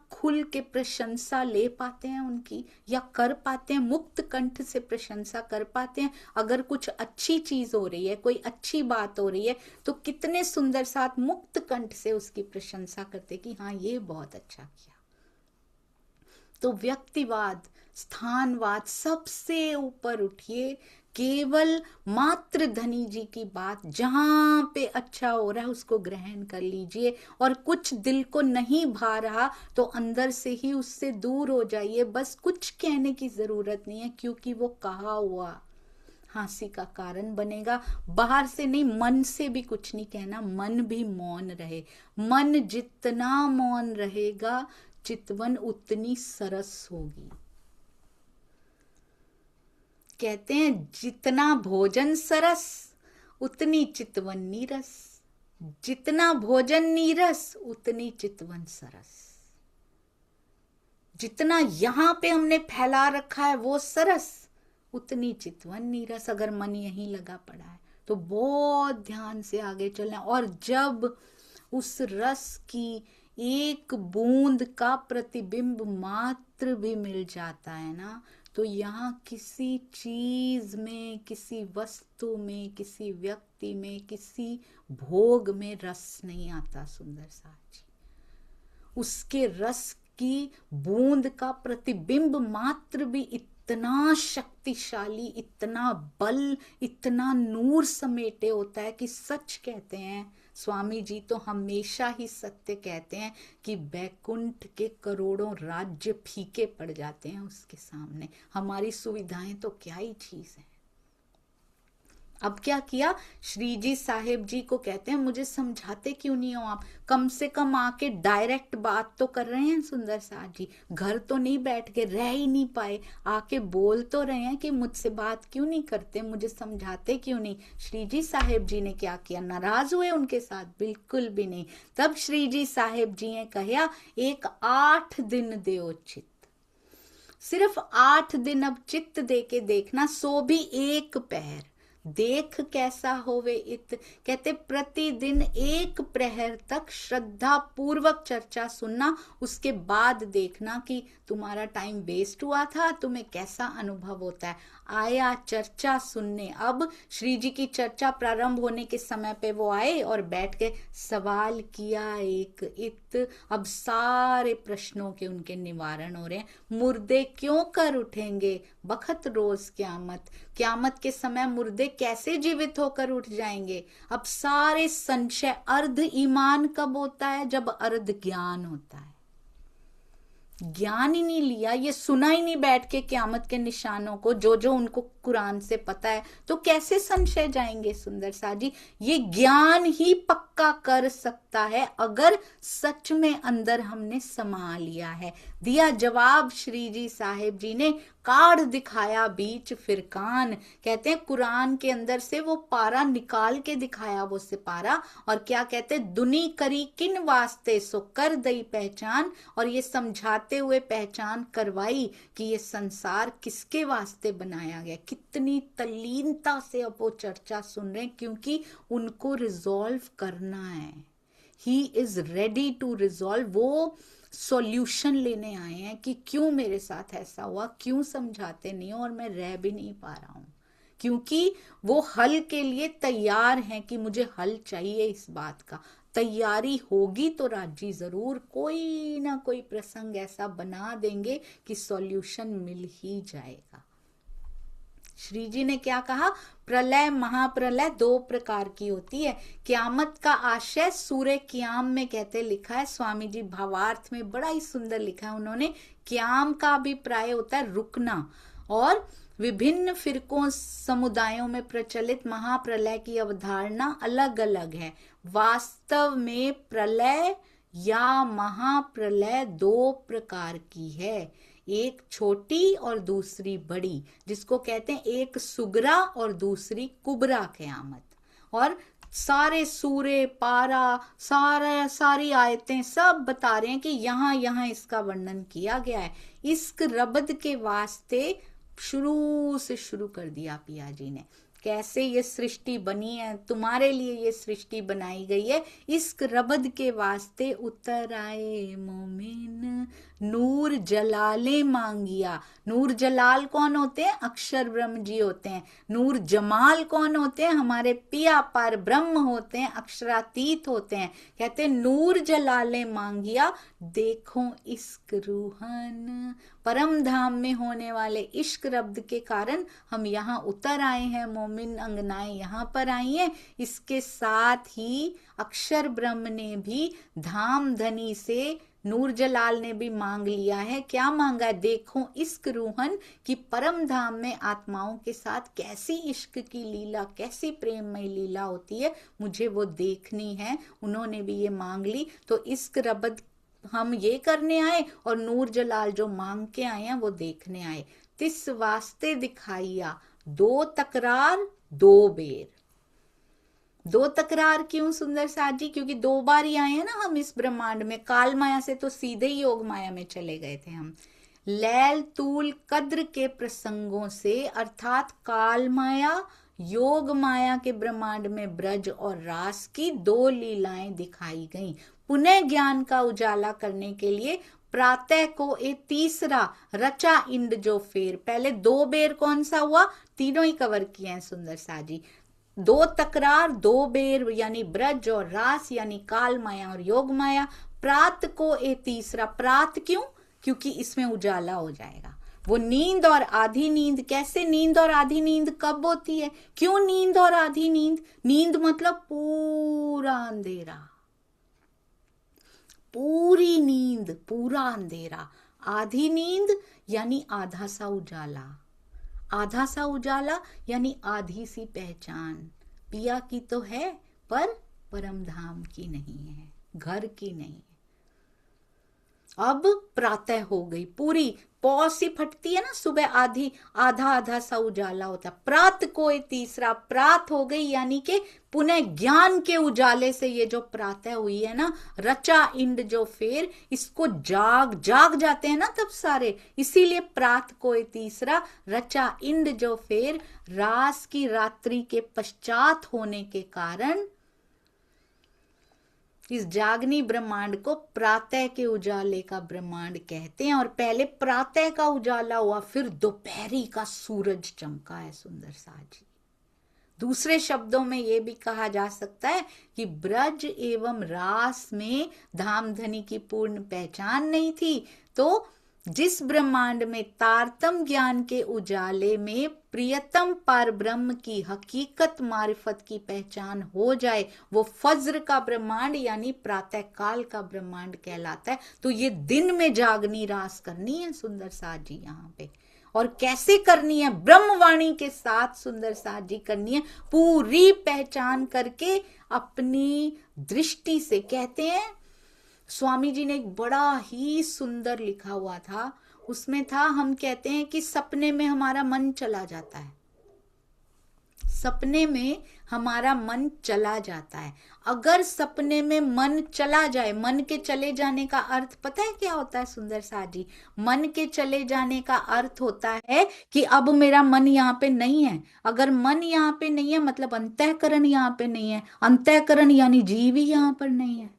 खुल के प्रशंसा ले पाते हैं उनकी, या कर पाते हैं, मुक्त कंठ से प्रशंसा कर पाते हैं? अगर कुछ अच्छी चीज हो रही है, कोई अच्छी बात हो रही है, तो कितने सुंदर साथ मुक्त कंठ से उसकी प्रशंसा करते कि हाँ ये बहुत अच्छा किया। तो व्यक्तिवाद, स्थानवाद, सबसे ऊपर उठिए, केवल मात्र धनी जी की बात, जहां पे अच्छा हो रहा है उसको ग्रहण कर लीजिए, और कुछ दिल को नहीं भा रहा तो अंदर से ही उससे दूर हो जाइए। बस कुछ कहने की जरूरत नहीं है, क्योंकि वो कहा हुआ हंसी का कारण बनेगा। बाहर से नहीं, मन से भी कुछ नहीं कहना, मन भी मौन रहे। मन जितना मौन रहेगा, चितवन उतनी सरस होगी। कहते हैं जितना भोजन सरस उतनी चितवन नीरस, जितना भोजन नीरस उतनी चितवन सरस। जितना यहां पे हमने फैला रखा है वो सरस, उतनी चितवन नीरस। अगर मन यहीं लगा पड़ा है तो बहुत ध्यान से आगे चलना। और जब उस रस की एक बूंद का प्रतिबिंब मात्र भी मिल जाता है ना, तो यहाँ किसी चीज में, किसी वस्तु में, किसी व्यक्ति में, किसी भोग में रस नहीं आता। सुंदर साथ जी, उसके रस की बूंद का प्रतिबिंब मात्र भी इतना शक्तिशाली, इतना बल, इतना नूर समेटे होता है कि सच कहते हैं स्वामी जी तो हमेशा ही सत्य कहते हैं कि बैकुंठ के करोड़ों राज्य फीके पड़ जाते हैं उसके सामने। हमारी सुविधाएं तो क्या ही चीज है। अब क्या किया, श्री जी साहेब जी को कहते हैं मुझे समझाते क्यों नहीं हो आप, कम से कम आके डायरेक्ट बात तो कर रहे हैं सुंदर साथ जी, घर तो नहीं बैठ के रह ही नहीं पाए, आके बोल तो रहे हैं कि मुझसे बात क्यों नहीं करते, मुझे समझाते क्यों नहीं। श्री जी साहेब जी ने क्या किया, नाराज हुए उनके साथ? बिल्कुल भी नहीं। तब श्री जी साहेब जी ने कहा एक 8 दिन दो चित्त, सिर्फ 8 दिन अब चित्त दे के देखना, सो भी एक पहर देख कैसा होवे इत। कहते प्रतिदिन 1 प्रहर तक श्रद्धा पूर्वक चर्चा सुनना, उसके बाद देखना कि तुम्हारा टाइम वेस्ट हुआ था, तुम्हें कैसा अनुभव होता है। आया चर्चा सुनने, अब श्री जी की चर्चा प्रारंभ होने के समय पे वो आए और बैठ के सवाल किया एक इत। अब सारे प्रश्नों के उनके निवारण हो रहे हैं। मुर्दे क्यों कर उठेंगे बखत रोज क्यामत, क्यामत के समय मुर्दे कैसे जीवित होकर उठ जाएंगे। अब सारे संशय, अर्ध ईमान कब होता है, जब अर्ध ज्ञान होता है। ज्ञान ही नहीं लिया, ये सुना ही नहीं बैठ के क्यामत के निशानों को, जो जो उनको कुरान से पता है, तो कैसे संशय जाएंगे सुंदर सा जी। ये ज्ञान ही पक्का कर सकता है अगर सच में अंदर हमने समा लिया है। दिया जवाब श्री जी साहेब जी ने, काढ़ दिखाया बीच फिर कान। कहते हैं कुरान के अंदर से वो पारा निकाल के दिखाया, वो सिपारा, और क्या कहते दुनी करी किन वास्ते सो कर दई पहचान, और ये समझाते हुए पहचान करवाई कि ये संसार किसके वास्ते बनाया गया। कितनी तल्लीनता से अब वो चर्चा सुन रहे हैं, क्योंकि उनको रिजॉल्व करना है। He is ready to resolve, वो सॉल्यूशन लेने आए हैं कि क्यों मेरे साथ ऐसा हुआ, क्यों समझाते नहीं हो और मैं रह भी नहीं पा रहा हूं। क्योंकि वो हल के लिए तैयार हैं कि मुझे हल चाहिए इस बात का। तैयारी होगी तो राजी जरूर कोई ना कोई प्रसंग ऐसा बना देंगे कि सॉल्यूशन मिल ही जाएगा। श्री जी ने क्या कहा, प्रलय महाप्रलय 2 प्रकार की होती है। क्यामत का आशय सूर्य क्याम में कहते लिखा है, स्वामी जी भावार्थ में बड़ा ही सुंदर लिखा है उन्होंने। क्याम का अभिप्राय होता है रुकना, और विभिन्न फिरकों समुदायों में प्रचलित महाप्रलय की अवधारणा अलग अलग है। वास्तव में प्रलय या महाप्रलय 2 प्रकार की है, एक छोटी और दूसरी बड़ी, जिसको कहते हैं एक सुगरा और दूसरी कुबरा क़यामत। और सारे सूरे पारा सारी आयतें सब बता रहे हैं कि यहाँ यहाँ इसका वर्णन किया गया है। इश्क रबद के वास्ते शुरू से शुरू कर दिया पिया जी ने, कैसे ये सृष्टि बनी है, तुम्हारे लिए ये सृष्टि बनाई गई है। इश्क रबद के वास्ते उतर आए मोमिन, नूर जलाले मांगिया। नूर जलाल कौन होते हैं? अक्षर ब्रह्म जी होते हैं। नूर जमाल कौन होते हैं? हमारे पिया पर ब्रह्म होते हैं, अक्षरातीत होते हैं। कहते हैं नूर जलाले मांगिया, देखो इश्क रूहन। परम धाम में होने वाले इश्क रब्द के कारण हम यहाँ उतर आए हैं, मोमिन अंगनाएं यहाँ पर आई हैं। इसके साथ ही अक्षर ब्रह्म ने भी धाम धनी से, नूर जलाल ने भी मांग लिया है। क्या मांगा है? देखो इश्क रूहन की परम धाम में आत्माओं के साथ कैसी इश्क की लीला, कैसी प्रेममय लीला होती है, मुझे वो देखनी है। उन्होंने भी ये मांग ली। तो इश्क रबद हम ये करने आए और नूर जलाल जो मांग के आए हैं वो देखने आए। तिस वास्ते दिखाइया दो तकरार दो बेर। दो तकरार क्यों सुंदर साथ जी? क्योंकि दो बार ही आए हैं ना हम इस ब्रह्मांड में। काल माया से तो सीधे ही योग माया में चले गए थे हम। लैल तूल कद्र के प्रसंगों से, अर्थात काल माया योग माया के ब्रह्मांड में ब्रज और रास की दो लीलाएं दिखाई गईं। पुनः ज्ञान का उजाला करने के लिए प्रातः को एक तीसरा रचा इंद जो फेर, पहले दो बेर कौन सा हुआ? तीनों ही कवर किए हैं सुंदर सा जी। दो तकरार दो बेर यानी ब्रज और रास यानी काल माया और योग माया। प्रात को एक तीसरा। प्रात क्यों? क्योंकि इसमें उजाला हो जाएगा। वो नींद और आधी नींद, कैसे नींद और आधी नींद कब होती है? क्यों नींद और आधी नींद? नींद मतलब पूरा अंधेरा, पूरी नींद, पूरा अंधेरा। आधी नींद यानी आधा सा उजाला। आधा सा उजाला यानी आधी सी पहचान। पिया की तो है पर परम धाम की नहीं है, घर की नहीं है। अब प्रातः हो गई, पूरी पौ सी फटती है ना सुबह, आधी आधा आधा सा उजाला होता। प्रात को एक तीसरा, प्रात हो गई यानी कि पुनः ज्ञान के उजाले से ये जो प्रातः हुई है ना, रचा इंद जो फेर, इसको जाग जाते हैं ना तब सारे, इसीलिए प्रात को एक तीसरा, रचा इंद जो फेर, रास की रात्रि के पश्चात होने के कारण इस जागनी ब्रह्मांड को प्रातः के उजाले का ब्रह्मांड कहते हैं। और पहले प्रातः का उजाला हुआ, फिर दोपहरी का सूरज चमका है सुंदर सा जी। दूसरे शब्दों में यह भी कहा जा सकता है कि ब्रज एवं रास में धामधनी की पूर्ण पहचान नहीं थी, तो जिस ब्रह्मांड में तारतम ज्ञान के उजाले में प्रियतम पार ब्रह्म की हकीकत मारिफत की पहचान हो जाए, वो फज्र का ब्रह्मांड यानी प्रातः काल का ब्रह्मांड कहलाता है। तो ये दिन में जागनी रास करनी है सुंदर साथ जी यहाँ पे। और कैसे करनी है? ब्रह्मवाणी के साथ सुंदर साथ जी करनी है, पूरी पहचान करके अपनी दृष्टि से। कहते हैं स्वामी जी ने एक बड़ा ही सुंदर लिखा हुआ था, उसमें था, हम कहते हैं कि सपने में हमारा मन चला जाता है, सपने में हमारा मन चला जाता है। अगर सपने में मन चला जाए, मन के चले जाने का अर्थ पता है क्या होता है सुंदर साथ जी? मन के चले जाने का अर्थ होता है कि अब मेरा मन यहाँ पे नहीं है। अगर मन यहाँ पे नहीं है मतलब अंतःकरण यहाँ पे नहीं है। अंतःकरण यानी जीव ही यहाँ पर नहीं है।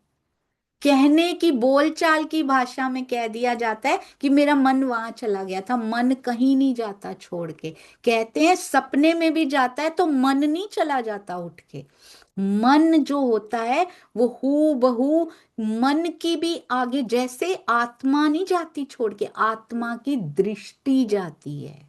कहने की बोलचाल की भाषा में कह दिया जाता है कि मेरा मन वहां चला गया था। मन कहीं नहीं जाता छोड़ के। कहते हैं सपने में भी जाता है तो मन नहीं चला जाता उठ के। मन जो होता है वो हू बहू मन की भी आगे, जैसे आत्मा नहीं जाती छोड़ के, आत्मा की दृष्टि जाती है।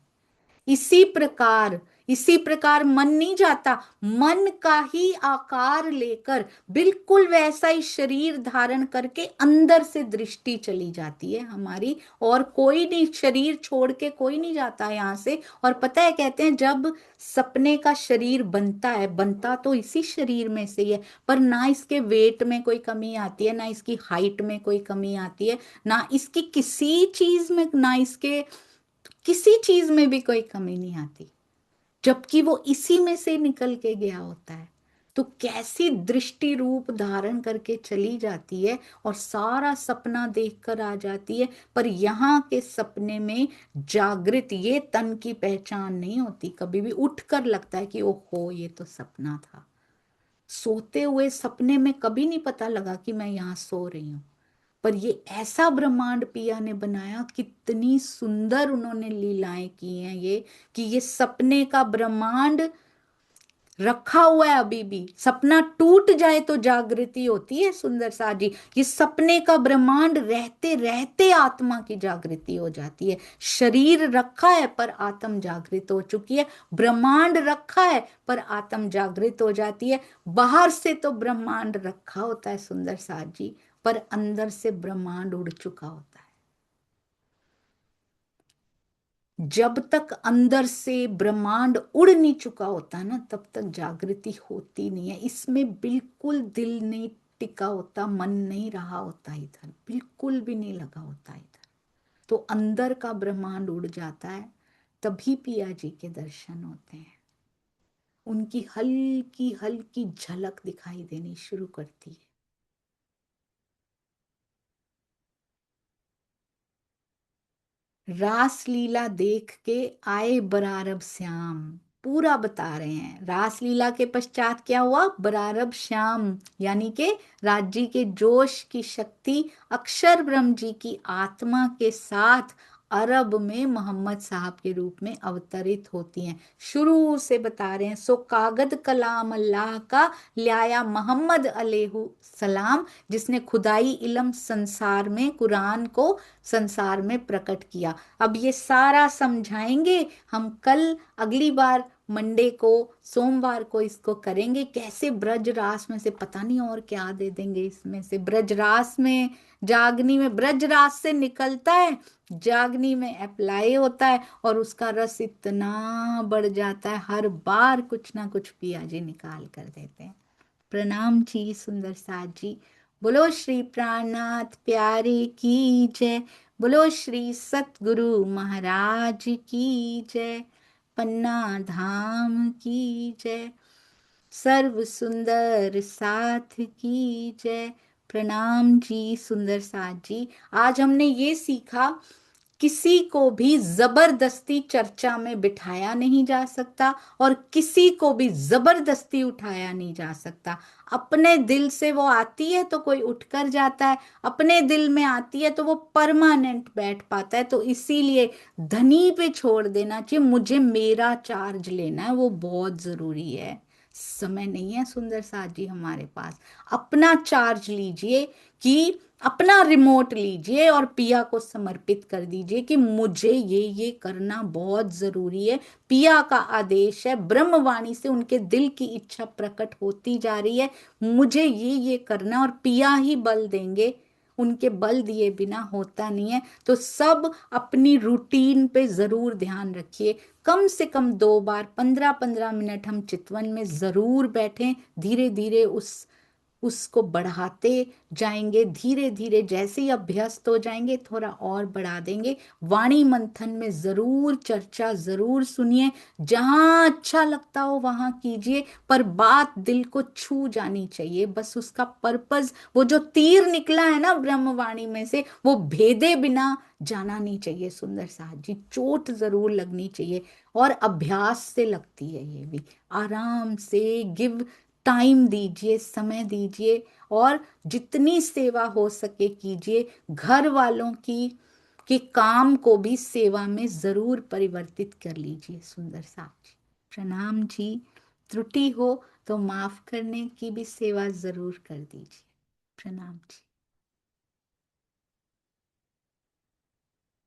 इसी प्रकार मन नहीं जाता, मन का ही आकार लेकर बिल्कुल वैसा ही शरीर धारण करके अंदर से दृष्टि चली जाती है हमारी, और कोई नहीं, शरीर छोड़ के कोई नहीं जाता यहाँ से। और पता है कहते हैं जब सपने का शरीर बनता है, बनता तो इसी शरीर में से ही है, पर ना इसके वेट में कोई कमी आती है, ना इसकी हाइट में कोई कमी आती है, ना इसकी किसी चीज में, ना इसके किसी चीज में भी कोई कमी नहीं आती, जबकि वो इसी में से निकल के गया होता है। तो कैसी दृष्टि रूप धारण करके चली जाती है और सारा सपना देखकर आ जाती है। पर यहाँ के सपने में जागृत ये तन की पहचान नहीं होती। कभी भी उठकर लगता है कि ओहो ये तो सपना था। सोते हुए सपने में कभी नहीं पता लगा कि मैं यहाँ सो रही हूं। पर ये ऐसा ब्रह्मांड पिया ने बनाया, कितनी सुंदर उन्होंने लीलाएं की हैं ये, कि ये सपने का ब्रह्मांड रखा हुआ है अभी भी। सपना टूट जाए तो जागृति होती है सुंदर सा जी। ये सपने का ब्रह्मांड रहते रहते आत्मा की जागृति हो जाती है। शरीर रखा है पर आत्म जागृत हो चुकी है, ब्रह्मांड रखा है पर आत्म जागृत हो जाती है। बाहर से तो ब्रह्मांड रखा होता है सुंदर सा जी, पर अंदर से ब्रह्मांड उड़ चुका होता है। जब तक अंदर से ब्रह्मांड उड़ नहीं चुका होता ना, तब तक जागृति होती नहीं है। इसमें बिल्कुल दिल नहीं टिका होता, मन नहीं रहा होता इधर, बिल्कुल भी नहीं लगा होता इधर। तो अंदर का ब्रह्मांड उड़ जाता है, तभी पिया जी के दर्शन होते हैं। उनकी हल्की हल्की झलक दिखाई देनी शुरू करती है। रास लीला देख के आए बरारब श्याम, पूरा बता रहे हैं। रास लीला के पश्चात क्या हुआ? बरारब श्याम, यानी के राज्य के जोश की शक्ति अक्षर ब्रह्म जी की आत्मा के साथ अरब में मोहम्मद साहब के रूप में अवतरित होती हैं। शुरू से बता रहे हैं, सो कागद कलाम अल्लाह का लाया मोहम्मद अलैहु सलाम, जिसने खुदाई इल्म संसार में, कुरान को संसार में प्रकट किया। अब ये सारा समझाएंगे हम कल, अगली बार मंडे को, सोमवार को इसको करेंगे। कैसे ब्रज रास में से पता नहीं और क्या दे देंगे इसमें से। ब्रज रास में, जागनी में, ब्रज रास से निकलता है, जागनी में अप्लाई होता है और उसका रस इतना बढ़ जाता है, हर बार कुछ ना कुछ पिया जी निकाल कर देते हैं। प्रणाम जी सुंदर साथ जी। बोलो श्री प्राणनाथ प्यारे की जय। बोलो श्री सतगुरु महाराज की जय। पन्ना धाम की जय। सर्व सुंदर साथ की जय। प्रणाम जी सुंदर साथ जी। आज हमने ये सीखा, किसी को भी जबरदस्ती चर्चा में बिठाया नहीं जा सकता और किसी को भी जबरदस्ती उठाया नहीं जा सकता। अपने दिल से वो आती है तो कोई उठकर जाता है, अपने दिल में आती है तो वो परमानेंट बैठ पाता है। तो इसीलिए धनी पे छोड़ देना चाहिए, मुझे मेरा चार्ज लेना है, वो बहुत जरूरी है। समय नहीं है सुंदर साथ जी हमारे पास। अपना चार्ज लीजिए, कि अपना रिमोट लीजिए और पिया को समर्पित कर दीजिए कि मुझे ये करना बहुत जरूरी है। पिया का आदेश है, ब्रह्मवाणी से उनके दिल की इच्छा प्रकट होती जा रही है, मुझे ये करना, और पिया ही बल देंगे, उनके बल दिए बिना होता नहीं है। तो सब अपनी रूटीन पे जरूर ध्यान रखिए। कम से कम 2 बार 15-15 मिनट हम चितवन में जरूर बैठें। धीरे धीरे उसको बढ़ाते जाएंगे, धीरे धीरे जैसे ही अभ्यस्त हो जाएंगे थोड़ा और बढ़ा देंगे। वाणी मंथन में जरूर चर्चा जरूर सुनिए, जहां अच्छा लगता हो वहां कीजिए, पर बात दिल को छू जानी चाहिए। बस उसका पर्पस, वो जो तीर निकला है ना ब्रह्मवाणी में से, वो भेदे बिना जाना नहीं चाहिए सुंदर साथ जी। चोट जरूर लगनी चाहिए, और अभ्यास से लगती है ये भी। आराम से गिव टाइम दीजिए, समय दीजिए, और जितनी सेवा हो सके कीजिए। घर वालों की के काम को भी सेवा में जरूर परिवर्तित कर लीजिए सुंदर साथ जी। प्रणाम जी। त्रुटि हो तो माफ करने की भी सेवा जरूर कर दीजिए। प्रणाम जी।